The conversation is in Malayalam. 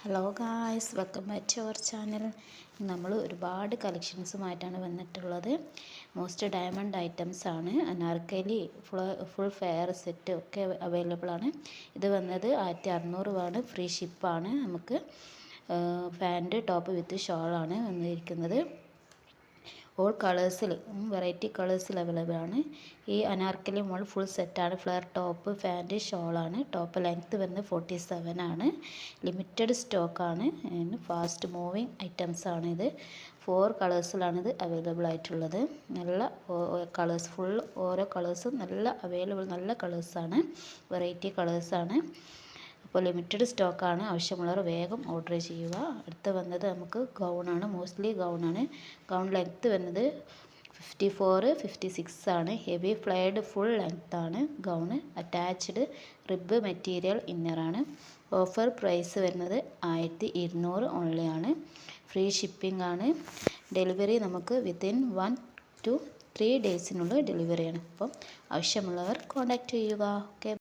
Hello guys, welcome back to our channel. നമ്മൾ ഒരുപാട് കളക്ഷൻസുമായിട്ടാണ് വന്നിട്ടുള്ളത്. മോസ്റ്റ് ഡയമണ്ട് ഐറ്റംസ് ആണ്. അനാർക്കലി ഫുൾ ഫെയർ സെറ്റ് ഒക്കെ അവൈലബിൾ ആണ്. ഇത് വന്നത് 1600 ആണ്. ഫ്രീ ഷിപ്പാണ്. നമുക്ക് പാൻറ് ടോപ്പ് വിത്ത് ഷോളാണ് വന്നിരിക്കുന്നത്. ഓൾ കളേഴ്സിൽ വെറൈറ്റി കളേഴ്സിൽ അവൈലബിൾ ആണ്. ഈ അനാർക്കലി മോൾ ഫുൾ സെറ്റാണ്. ഫ്ലെയർ ടോപ്പ് പാൻറ് ഷോളാണ്. ടോപ്പ് ലെങ്ത്ത് വരുന്നത് 47 ആണ്. ലിമിറ്റഡ് സ്റ്റോക്കാണ്. ഫാസ്റ്റ് മൂവിങ് ഐറ്റംസ് ആണ് ഇത്. 4 കളേഴ്സിലാണ് ഇത് അവൈലബിൾ ആയിട്ടുള്ളത്. നല്ല കളേഴ്സ്, ഫുൾ ഓരോ കളേഴ്സും നല്ല അവൈലബിൾ, നല്ല കളേഴ്സാണ്, വെറൈറ്റി കളേഴ്സാണ്. അപ്പോൾ ലിമിറ്റഡ് സ്റ്റോക്കാണ്. ആവശ്യമുള്ളവർ വേഗം ഓർഡർ ചെയ്യുക. അടുത്ത് വന്നത് നമുക്ക് ഗൗണാണ്. മോസ്റ്റ്ലി ഗൗണാണ്. ഗൗൺ ലെങ്ത്ത് വരുന്നത് 54, 56 ആണ്. ഹെവി ഫ്ലെയർഡ് ഫുൾ ലെങ്ത് ആണ് ഗൗണ്. അറ്റാച്ച്ഡ് റിബ് മെറ്റീരിയൽ ഇന്നറാണ്. ഓഫർ പ്രൈസ് വരുന്നത് 1200 ഓൺലി ആണ്. ഫ്രീ ഷിപ്പിംഗ് ആണ്. ഡെലിവറി നമുക്ക് വിത്തിൻ 1 to 3 ഡേയ്സിനുള്ളിൽ ഡെലിവറിയാണ്. അപ്പം ആവശ്യമുള്ളവർ കോൺടാക്റ്റ് ചെയ്യുക. ഓക്കെ.